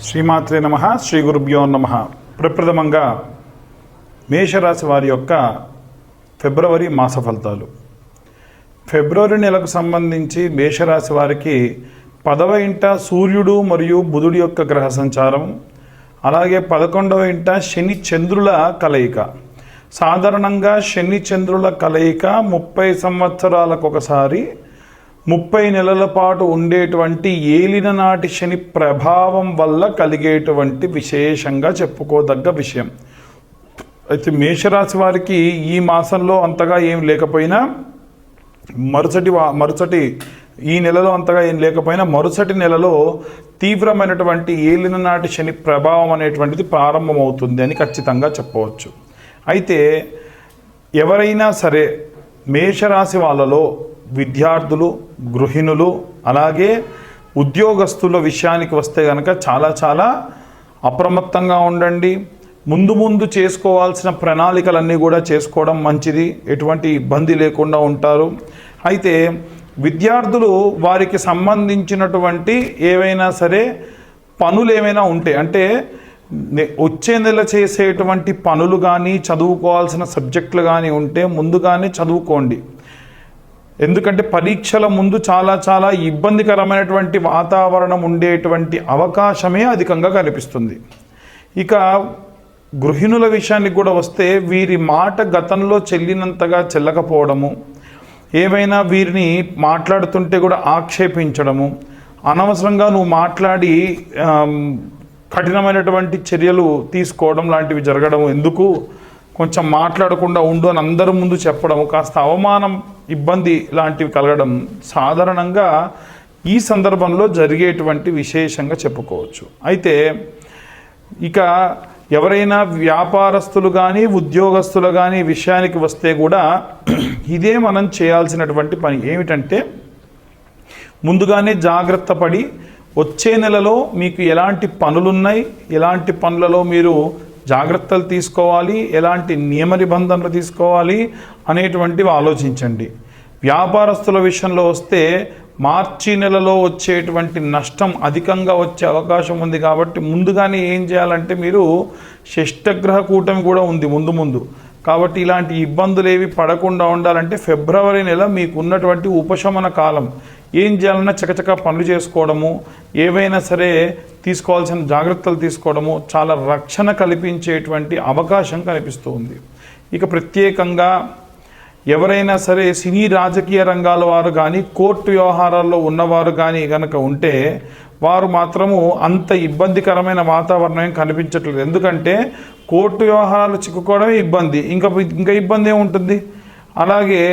శ్రీమాత్రే నమః. శ్రీ గురుభ్యో నమః. ప్రప్రథమంగా మేషరాశి వారి యొక్క ఫిబ్రవరి మాస ఫలితాలు. ఫిబ్రవరి నెలకు సంబంధించి మేషరాశి వారికి 10వ ఇంట సూర్యుడు మరియు బుధుడి యొక్క గ్రహ సంచారం, అలాగే 11వ ఇంట శని చంద్రుల కలయిక. సాధారణంగా శని చంద్రుల కలయిక 30 సంవత్సరాలకు ఒకసారి 30 నెలల పాటు ఉండేటువంటి ఏలిన నాటి శని ప్రభావం వల్ల కలిగేటువంటి విశేషంగా చెప్పుకోదగ్గ విషయం. అయితే మేషరాశి వారికి ఈ మాసంలో అంతగా ఏం లేకపోయినా మరుసటి ఈ నెలలో అంతగా ఏం లేకపోయినా మరుసటి నెలలో తీవ్రమైనటువంటి ఏలిన నాటి శని ప్రభావం అనేటువంటిది ప్రారంభమవుతుంది అని ఖచ్చితంగా చెప్పవచ్చు. అయితే ఎవరైనా సరే మేషరాశి వాళ్ళలో విద్యార్థులు, గృహిణులు, అలాగే ఉద్యోగస్తుల విషయానికి వస్తే కనుక చాలా అప్రమత్తంగా ఉండండి. ముందు చేసుకోవాల్సిన ప్రణాళికలన్నీ కూడా చేసుకోవడం మంచిది, ఎటువంటి ఇబ్బంది లేకుండా ఉంటారు. అయితే విద్యార్థులు వారికి సంబంధించినటువంటి ఏవైనా సరే పనులు ఏమైనా ఉంటే, అంటే వచ్చే నెల చేసేటువంటి పనులు కానీ చదువుకోవాల్సిన సబ్జెక్టులు కానీ ఉంటే ముందుగానే చదువుకోండి. ఎందుకంటే పరీక్షల ముందు చాలా ఇబ్బందికరమైనటువంటి వాతావరణం ఉండేటువంటి అవకాశమే అధికంగా కనిపిస్తుంది. ఇక గృహిణుల విషయానికి కూడా వస్తే వీరి మాట గతంలో చెల్లినంతగా చెల్లకపోవడము, ఏవైనా వీరిని మాట్లాడుతుంటే కూడా ఆక్షేపించడము, అనవసరంగా నువ్వు మాట్లాడి కఠినమైనటువంటి చర్యలు తీసుకోవడం లాంటివి జరగడం, ఎందుకు కొంచెం మాట్లాడకుండా ఉండు అని అందరి ముందు చెప్పడం, కాస్త అవమానం, ఇబ్బంది లాంటివి కలగడం సాధారణంగా ఈ సందర్భంలో జరిగేటువంటి విశేషంగా చెప్పుకోవచ్చు. అయితే ఇక ఎవరైనా వ్యాపారస్తులు కానీ ఉద్యోగస్తులు కానీ విషయానికి వస్తే కూడా ఇదే మనం చేయాల్సినటువంటి పని. ఏమిటంటే ముందుగానే జాగ్రత్త పడి వచ్చే నెలలో మీకు ఎలాంటి పనులున్నాయి, ఎలాంటి పనులలో మీరు జాగ్రత్తలు తీసుకోవాలి, ఎలాంటి నియమ నిబంధనలు తీసుకోవాలి అనేటువంటివి ఆలోచించండి. వ్యాపారస్తుల విషయంలో వస్తే మార్చి నెలలో వచ్చేటువంటి నష్టం అధికంగా వచ్చే అవకాశం ఉంది. కాబట్టి ముందుగానే ఏం చేయాలంటే మీరు షష్టగ్రహ కూటమి కూడా ఉంది ముందు. కాబట్టి ఇలాంటి ఇబ్బందులు ఏవి పడకుండా ఉండాలంటే ఫిబ్రవరి నెల మీకు ఉన్నటువంటి ఉపశమన కాలం. ఏం చేయాలన్నా చకచకా పనులు చేసుకోవడము, ఏవైనా సరే తీసుకోవాల్సిన జాగ్రత్తలు తీసుకోవడము చాలా రక్షణ కల్పించేటువంటి అవకాశం కనిపిస్తూ ఉంది. ఇక ప్రత్యేకంగా ఎవరైనా సరే సినీ రాజకీయ రంగాల వారు కానీ కోర్టు వ్యవహారాల్లో ఉన్నవారు కానీ కనుక ఉంటే వారు మాత్రము అంత ఇబ్బందికరమైన వాతావరణం కనిపించట్లేదు. ఎందుకంటే కోర్టు వ్యవహారాలు చిక్కుకోవడమే ఇబ్బంది, ఇంకా ఇబ్బంది ఏముంటుంది. అలాగే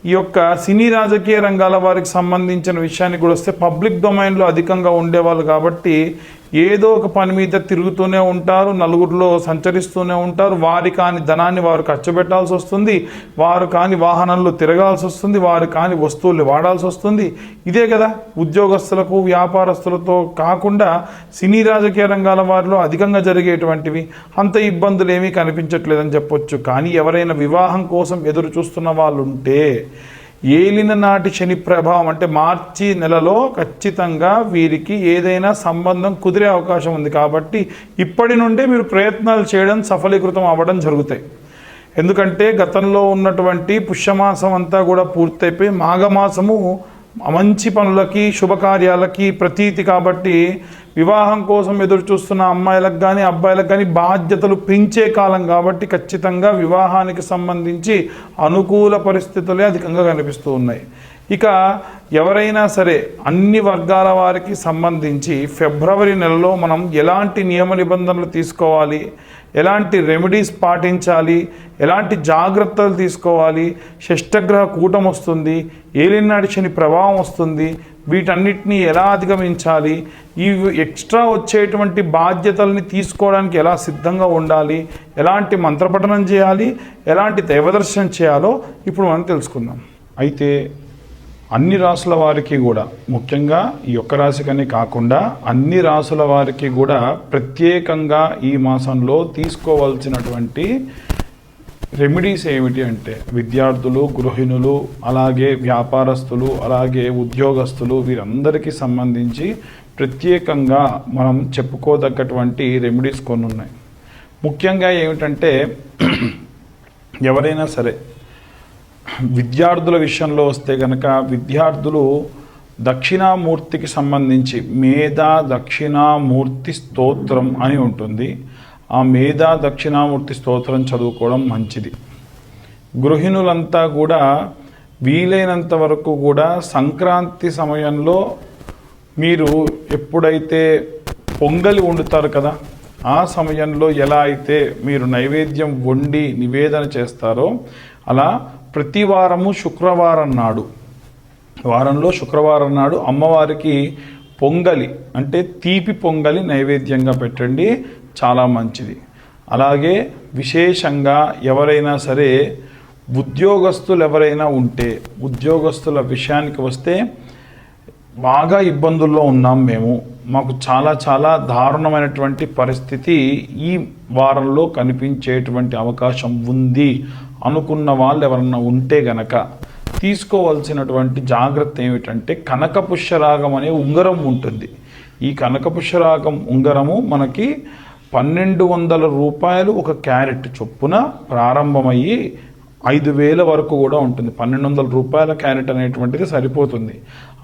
ఈ యొక్క సినీ రాజకీయ రంగాల వారికి సంబంధించిన విషయానికి కూడా వస్తే పబ్లిక్ డొమైన్లో అధికంగా ఉండేవాళ్ళు కాబట్టి ఏదో ఒక పని మీద తిరుగుతూనే ఉంటారు, నలుగురిలో సంచరిస్తూనే ఉంటారు. వారి కాని ధనాన్ని వారు ఖర్చు పెట్టాల్సి వస్తుంది, వారు కాని వాహనంలో తిరగాల్సి వస్తుంది, వారు కాని వస్తువులు వాడాల్సి వస్తుంది. ఇదే కదా ఉద్యోగస్తులకు, వ్యాపారస్తులతో కాకుండా సినీ రాజకీయ రంగాల వారిలో అధికంగా జరిగేటువంటివి. అంత ఇబ్బందులు ఏమీ కనిపించట్లేదని చెప్పొచ్చు. కానీ ఎవరైనా వివాహం కోసం ఎదురు చూస్తున్న వాళ్ళు ఉంటే ఏలిన నాటి శని ప్రభావం అంటే మార్చి నెలలో ఖచ్చితంగా వీరికి ఏదైనా సంబంధం కుదిరే అవకాశం ఉంది. కాబట్టి ఇప్పటి నుండే మీరు ప్రయత్నాలు చేయడం సఫలీకృతం అవ్వడం జరుగుతాయి. ఎందుకంటే గతంలో ఉన్నటువంటి పుష్యమాసం అంతా కూడా పూర్తయిపోయి మాఘమాసము మంచి పనులకి, శుభకార్యాలకి ప్రతీతి. కాబట్టి వివాహం కోసం ఎదురు చూస్తున్న అమ్మాయిలకు కానీ అబ్బాయిలకు కానీ బాధ్యతలు పెంచే కాలం కాబట్టి ఖచ్చితంగా వివాహానికి సంబంధించి అనుకూల పరిస్థితులే అధికంగా కనిపిస్తూ ఉన్నాయి. ఇక ఎవరైనా సరే అన్ని వర్గాల వారికి సంబంధించి ఫిబ్రవరి నెలలో మనం ఎలాంటి నియమ నిబంధనలు తీసుకోవాలి, ఎలాంటి రెమెడీస్ పాటించాలి, ఎలాంటి జాగ్రత్తలు తీసుకోవాలి, షష్టగ్రహ కూటం వస్తుంది, ఏలినాటి శని ప్రభావం వస్తుంది, వీటన్నిటినీ ఎలా అధిగమించాలి, ఈ ఎక్స్ట్రా వచ్చేటువంటి బాధ్యతల్ని తీసుకోవడానికి ఎలా సిద్ధంగా ఉండాలి, ఎలాంటి మంత్రపఠనం చేయాలి, ఎలాంటి దైవదర్శనం చేయాలో ఇప్పుడు మనం తెలుసుకుందాం. అయితే అన్ని రాసుల వారికి కూడా, ముఖ్యంగా ఈ ఒక్క రాశికని కాకుండా అన్ని రాసుల వారికి కూడా ప్రత్యేకంగా ఈ మాసంలో తీసుకోవాల్సినటువంటి రెమెడీస్ ఏమిటి అంటే విద్యార్థులు, గృహిణులు, అలాగే వ్యాపారస్తులు, అలాగే ఉద్యోగస్తులు వీరందరికీ సంబంధించి ప్రత్యేకంగా మనం చెప్పుకోదగ్గటువంటి రెమెడీస్ కొన్ని ఉన్నాయి. ముఖ్యంగా ఏమిటంటే ఎవరైనా సరే విద్యార్థుల విషయంలో వస్తే కనుక విద్యార్థులు దక్షిణామూర్తికి సంబంధించి మేధా దక్షిణామూర్తి స్తోత్రం అని ఉంటుంది. ఆ మేధా దక్షిణామూర్తి స్తోత్రం చదువుకోవడం మంచిది. గృహిణులంతా కూడా వీలైనంత వరకు కూడా సంక్రాంతి సమయంలో మీరు ఎప్పుడైతే పొంగలి వండుతారు కదా, ఆ సమయంలో ఎలా అయితే మీరు నైవేద్యం వండి నివేదన చేస్తారో అలా ప్రతి వారము శుక్రవారం నాడు, వారంలో శుక్రవారం నాడు అమ్మవారికి పొంగలి అంటే తీపి పొంగలి నైవేద్యంగా పెట్టండి, చాలా మంచిది. అలాగే విశేషంగా ఎవరైనా సరే ఉద్యోగస్తులు ఎవరైనా ఉంటే, ఉద్యోగస్తుల విషయానికి వస్తే బాగా ఇబ్బందుల్లో ఉన్నాం మేము, మాకు చాలా చాలా దారుణమైనటువంటి పరిస్థితి ఈ వారంలో కనిపించేటువంటి అవకాశం ఉంది అనుకున్న వాళ్ళు ఎవరన్నా ఉంటే గనక తీసుకోవాల్సినటువంటి జాగ్రత్త ఏమిటంటే కనకపుష్యరాగం అనే ఉంగరం ఉంటుంది. ఈ కనకపుష్యరాగం ఉంగరము మనకి 1200 రూపాయలు ఒక క్యారెట్ చొప్పున ప్రారంభమయ్యి 5000 వరకు కూడా ఉంటుంది. 1200 రూపాయల క్యారెట్ అనేటువంటిది సరిపోతుంది.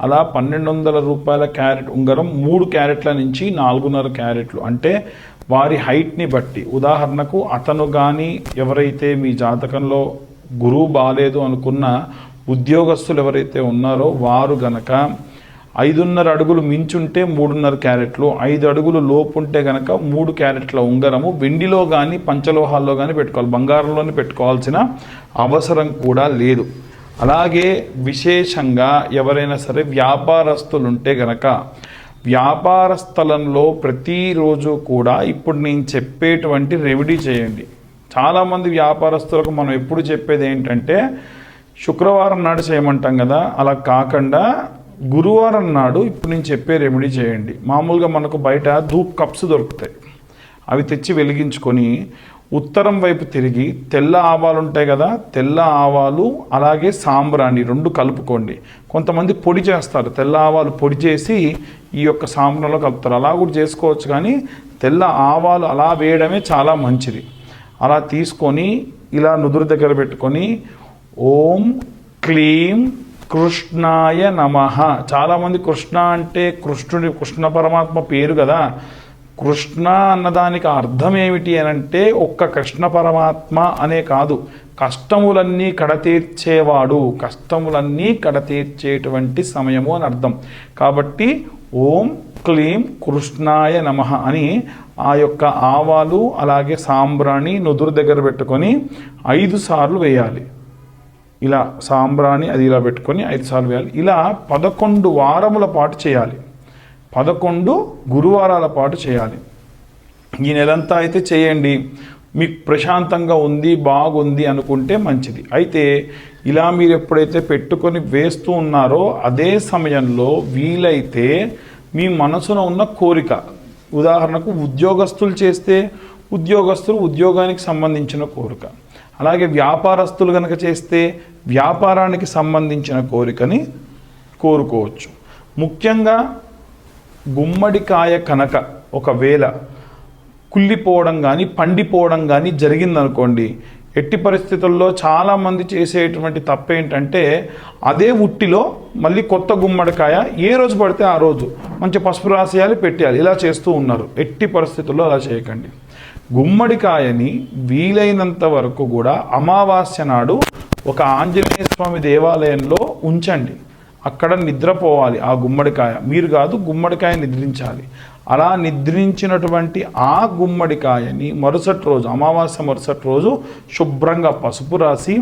అలా 1200 రూపాయల క్యారెట్ ఉంగరం 3 క్యారెట్ల నుంచి 4.5 క్యారెట్లు, అంటే వారి హైట్ని బట్టి. ఉదాహరణకు అతను కానీ ఎవరైతే మీ జాతకంలో గురువు బాలేదు అనుకున్న ఉద్యోగస్తులు ఎవరైతే ఉన్నారో వారు గనక 5.5 అడుగులు మించుంటే 3.5 క్యారెట్లు, 5 అడుగులు లోపు ఉంటే గనక 3 క్యారెట్ల ఉంగరము వెండిలో కానీ పంచలోహాల్లో కానీ పెట్టుకోవాలి, బంగారంలోనే పెట్టుకోవాల్సిన అవసరం కూడా లేదు. అలాగే విశేషంగా ఎవరైనా సరే వ్యాపారస్తులు ఉంటే గనక వ్యాపార స్థలంలో ప్రతిరోజు కూడా ఇప్పుడు నేను చెప్పేటువంటి రెమెడీ చేయండి. చాలామంది వ్యాపారస్తులకు మనం ఎప్పుడు చెప్పేది ఏంటంటే శుక్రవారం నాడు చేయమంటాం కదా, అలా కాకుండా గురువారం నాడు ఇప్పుడు నేను చెప్పే రెమెడీ చేయండి. మామూలుగా మనకు బయట ధూప్ కప్స్ దొరుకుతాయి, అవి తెచ్చి వెలిగించుకొని ఉత్తరం వైపు తిరిగి తెల్ల ఆవాలు ఉంటాయి కదా, తెల్ల ఆవాలు అలాగే సాంబ్రాణి 2 కలుపుకోండి. కొంతమంది పొడి చేస్తారు, తెల్ల ఆవాలు పొడి చేసి ఈ యొక్క సాంబ్రాణిలో కలుపుతారు, అలా కూడా చేసుకోవచ్చు. కానీ తెల్ల ఆవాలు అలా వేయడమే చాలా మంచిది. అలా తీసుకొని ఇలా నుదురు దగ్గర పెట్టుకొని ఓం క్లీం కృష్ణాయ నమః. చాలామంది కృష్ణ అంటే కృష్ణ పరమాత్మ పేరు కదా, కృష్ణ అన్నదానికి అర్థం ఏమిటి అని అంటే ఒక్క కృష్ణ పరమాత్మ అనే కాదు, కష్టములన్నీ కడతీర్చేవాడు, కష్టములన్నీ కడతీర్చేటువంటి సమయము అని అర్థం. కాబట్టి ఓం క్లీం కృష్ణాయ నమః అని ఆ యొక్క ఆవాలు అలాగే సాంబ్రాణి నుదురు దగ్గర పెట్టుకొని 5 సార్లు వేయాలి. ఇలా సాంబ్రాణి అది ఇలా పెట్టుకొని 5 సార్లు వేయాలి. ఇలా 11 వారముల పాటు చేయాలి, 11 గురువారాల పాటు చేయాలి. ఈ నెలంతా అయితే చేయండి, మీకు ప్రశాంతంగా ఉంది బాగుంది అనుకుంటే మంచిది. అయితే ఇలా మీరు ఎప్పుడైతే పెట్టుకొని వేస్తూ ఉన్నారో అదే సమయంలో వీలైతే మీ మనసులో ఉన్న కోరిక, ఉదాహరణకు ఉద్యోగస్తులు చేస్తే ఉద్యోగానికి సంబంధించిన కోరిక, అలాగే వ్యాపారస్తులు కనుక చేస్తే వ్యాపారానికి సంబంధించిన కోరికని కోరుకోవచ్చు. ముఖ్యంగా గుమ్మడికాయ కనుక ఒకవేళ కుళ్ళిపోవడం కానీ పండిపోవడం కానీ జరిగిందనుకోండి, ఎట్టి పరిస్థితుల్లో చాలామంది చేసేటువంటి తప్పు ఏంటంటే అదే ఉట్టిలో మళ్ళీ కొత్త గుమ్మడికాయ ఏ రోజు పడితే ఆ రోజు మంచి పసుపు రాసేయాలి పెట్టేయాలి, ఇలా చేస్తూ ఉన్నారు. ఎట్టి పరిస్థితుల్లో అలా చేయకండి. గుమ్మడికాయని వీలైనంత వరకు కూడా అమావాస్య నాడు ఒక ఆంజనేయ స్వామి దేవాలయంలో ఉంచండి, అక్కడ నిద్రపోవాలి. ఆ గుమ్మడికాయ మీరు కాదు, గుమ్మడికాయ నిద్రించాలి. అలా నిద్రించినటువంటి ఆ గుమ్మడికాయని మరుసటి రోజు అమావాస్య మరుసటి రోజు శుభ్రంగా పసుపు రాసి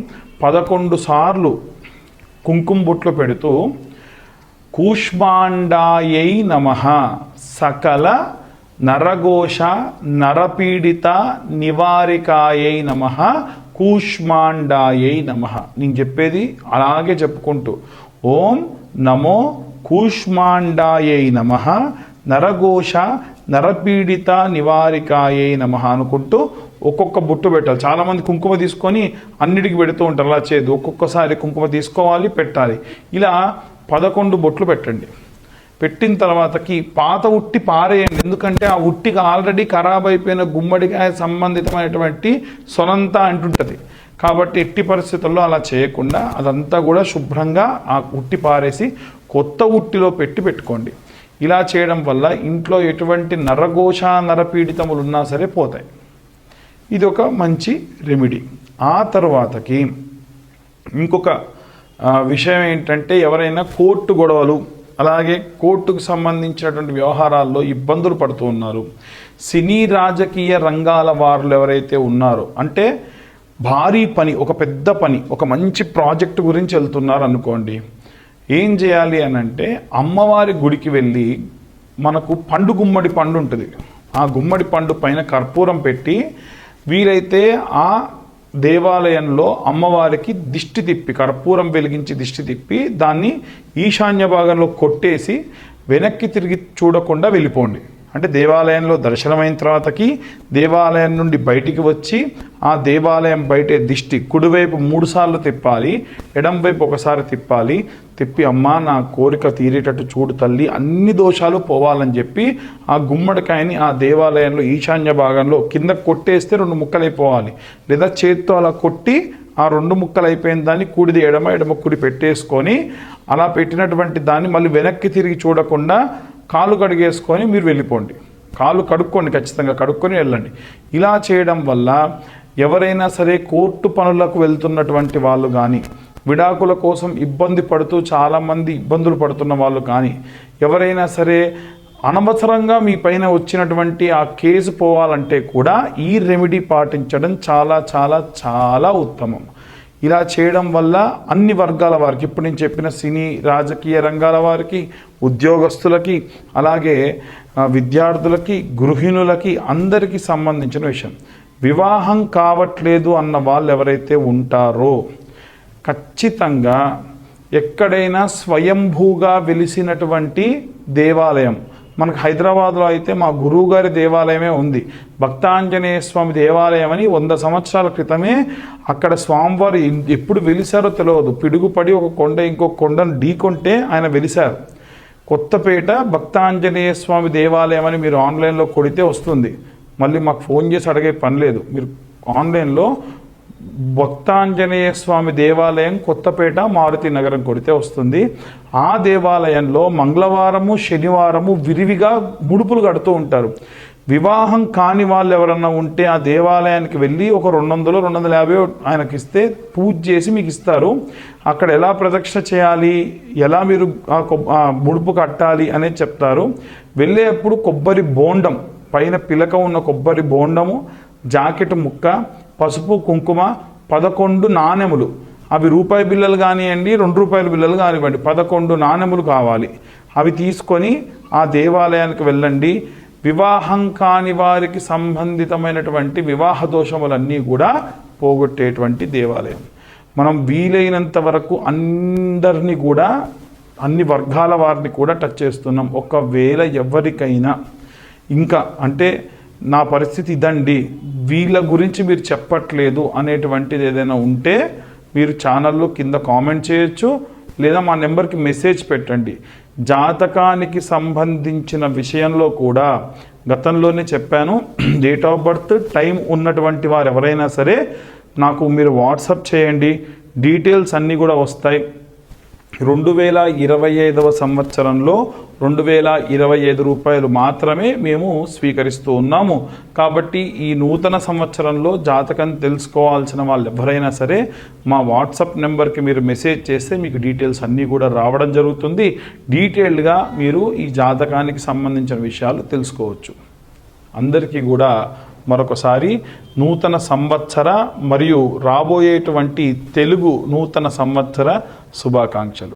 11 సార్లు కుంకుమ బొట్లు పెడుతూ కూష్మాండాయై నమః సకల నరఘోష నరపీడిత నివారికాయై నమః కూష్మాండాయై నమః. నేను చెప్పేది అలాగే చెప్పుకుంటూ ఓం నమో కూష్మాండాయై నమః నరఘోష నరపీడిత నివారికాయై నమః అనుకుంటూ ఒక్కొక్క బొట్టు పెట్టాలి. చాలామంది కుంకుమ తీసుకొని అన్నిటికి పెడుతూ ఉంటారు, అలా చేయదు. ఒక్కొక్కసారి కుంకుమ తీసుకోవాలి పెట్టాలి. ఇలా 11 బొట్లు పెట్టండి. పెట్టిన తర్వాతకి పాత ఉట్టి పారేయండి. ఎందుకంటే ఆ ఉట్టికి ఆల్రెడీ ఖరాబ్ అయిపోయిన గుమ్మడికాయ సంబంధితమైనటువంటి సొనంత అంటుంటుంది. కాబట్టి ఎట్టి పరిస్థితుల్లో అలా చేయకుండా అదంతా కూడా శుభ్రంగా ఆ ఉట్టి పారేసి కొత్త ఉట్టిలో పెట్టుకోండి. ఇలా చేయడం వల్ల ఇంట్లో ఎటువంటి నరఘోష నరపీడితములు ఉన్నా సరే పోతాయి. ఇది ఒక మంచి రెమెడీ. ఆ తర్వాతకి ఇంకొక విషయం ఏంటంటే, ఎవరైనా కోర్టు గొడవలు అలాగే కోర్టుకు సంబంధించినటువంటి వ్యవహారాల్లో ఇబ్బందులు పడుతూ ఉన్నారు, సినీ రాజకీయ రంగాల వారు ఎవరైతే ఉన్నారో, అంటే భారీ పని, ఒక పెద్ద పని, ఒక మంచి ప్రాజెక్టు గురించి వెళ్తున్నారు అనుకోండి, ఏం చేయాలి అని అంటే అమ్మవారి గుడికి వెళ్ళి మనకు గుమ్మడి పండు ఉంటుంది, ఆ గుమ్మడి పండు పైన కర్పూరం పెట్టి వీలైతే ఆ దేవాలయంలో అమ్మవారికి దిష్టి తిప్పి, కర్పూరం వెలిగించి దిష్టి తిప్పి దాన్ని ఈశాన్య భాగంలో కొట్టేసి వెనక్కి తిరిగి చూడకుండా వెళ్ళిపోండి. అంటే దేవాలయంలో దర్శనమైన తర్వాతకి దేవాలయం నుండి బయటికి వచ్చి ఆ దేవాలయం బయటే దిష్టి కుడివైపు 3 సార్లు తిప్పాలి, ఎడంవైపు ఒకసారి తిప్పి అమ్మా నా కోరిక తీరేటట్టు చూడు తల్లి, అన్ని దోషాలు పోవాలని చెప్పి ఆ గుమ్మడికాయని ఆ దేవాలయంలో ఈశాన్య భాగంలో కింద కొట్టేస్తే 2 ముక్కలైపోవాలి. లేదా చేత్తో అలా కొట్టి ఆ 2 ముక్కలు అయిపోయిన దాన్ని కూడిది ఎడమ కుడి పెట్టేసుకొని అలా పెట్టినటువంటి దాన్ని మళ్ళీ వెనక్కి తిరిగి చూడకుండా కాలు కడిగేసుకొని మీరు వెళ్ళిపోండి. కాలు కడుక్కోండి, ఖచ్చితంగా కడుక్కొని వెళ్ళండి. ఇలా చేయడం వల్ల ఎవరైనా సరే కోర్టు పనులకు వెళ్తున్నటువంటి వాళ్ళు కానీ, విడాకుల కోసం ఇబ్బంది పడుతూ చాలామంది ఇబ్బందులు పడుతున్న వాళ్ళు కానీ, ఎవరైనా సరే అనవసరంగా మీ పైన వచ్చినటువంటి ఆ కేసు పోవాలంటే కూడా ఈ రెమెడీ పాటించడం చాలా చాలా చాలా ఉత్తమం. ఇలా చేయడం వల్ల అన్ని వర్గాల వారికి, ఇప్పుడు నేను చెప్పిన సినీ రాజకీయ రంగాల వారికి, ఉద్యోగస్తులకి, అలాగే విద్యార్థులకి, గృహిణులకి, అందరికీ సంబంధించిన విషయం. వివాహం కావట్లేదు అన్న వాళ్ళు ఎవరైతే ఉంటారో ఖచ్చితంగా ఎక్కడైనా స్వయంభూగా వెలిసినటువంటి దేవాలయం, మనకు హైదరాబాద్లో అయితే మా గురువు గారి దేవాలయమే ఉంది, భక్తాంజనేయ స్వామి దేవాలయం అని 100 సంవత్సరాల క్రితమే అక్కడ స్వామివారు ఎప్పుడు వెలిసారో తెలియదు, పిడుగుపడి ఒక కొండ ఇంకొక కొండను ఢీకొంటే ఆయన వెలిశారు. కొత్తపేట భక్తాంజనేయ స్వామి దేవాలయం అని మీరు ఆన్లైన్లో కొడితే వస్తుంది. మళ్ళీ మాకు ఫోన్ చేసి అడిగే పని లేదు, మీరు ఆన్లైన్లో భక్తాంజనేయ స్వామి దేవాలయం కొత్తపేట మారుతి నగరం కొడితే వస్తుంది. ఆ దేవాలయంలో మంగళవారము శనివారము విరివిగా ముడుపులు కడుతూ ఉంటారు. వివాహం కాని వాళ్ళు ఎవరన్నా ఉంటే ఆ దేవాలయానికి వెళ్ళి ఒక 200 250 ఆయనకి ఇస్తే పూజ చేసి మీకు ఇస్తారు. అక్కడ ఎలా ప్రదక్షిణ చేయాలి, ఎలా మీరు ఆ ముడుపు కట్టాలి అనేది చెప్తారు. వెళ్ళేప్పుడు కొబ్బరి బోండం, పైన పిలక ఉన్న కొబ్బరి బోండము, జాకెట్ ముక్క, పసుపు కుంకుమ, 11 నాణెములు, అవి రూపాయి బిళ్ళలు కానివ్వండి, 2 రూపాయల బిళ్ళలు కానివ్వండి, 11 నాణెములు కావాలి. అవి తీసుకొని ఆ దేవాలయానికి వెళ్ళండి. వివాహం కాని వారికి సంబంధితమైనటువంటి వివాహ దోషములన్నీ కూడా పోగొట్టేటువంటి దేవాలయం. మనం వీలైనంత వరకు అందరినీ కూడా, అన్ని వర్గాల వారిని కూడా టచ్ చేస్తున్నాం. ఒకవేళ ఎవరికైనా ఇంకా అంటే నా పరిస్థితి ఇదండి, వీళ్ళ గురించి మీరు చెప్పట్లేదు అనేటువంటిది ఏదైనా ఉంటే మీరు ఛానల్లో కింద కామెంట్ చేయొచ్చు, లేదా మా నెంబర్కి మెసేజ్ పెట్టండి. జాతకానికి సంబంధించిన విషయంలో కూడా గతంలోనే చెప్పాను, డేట్ ఆఫ్ బర్త్ టైం ఉన్నటువంటి వారు ఎవరైనా సరే నాకు మీరు వాట్సాప్ చేయండి, డీటెయిల్స్ అన్నీ కూడా వస్తాయి. 2025వ సంవత్సరంలో 2025 రూపాయలు మాత్రమే మేము స్వీకరిస్తూ ఉన్నాము. కాబట్టి ఈ నూతన సంవత్సరంలో జాతకం తెలుసుకోవాల్సిన వాళ్ళు ఎవరైనా సరే మా వాట్సాప్ నెంబర్కి మీరు మెసేజ్ చేస్తే మీకు డీటెయిల్స్ అన్నీ కూడా రావడం జరుగుతుంది. డీటెయిల్డ్గా మీరు ఈ జాతకానికి సంబంధించిన విషయాలు తెలుసుకోవచ్చు. అందరికీ కూడా మరొకసారి నూతన సంవత్సర మరియు రాబోయేటువంటి తెలుగు నూతన సంవత్సర శుభాకాంక్షలు.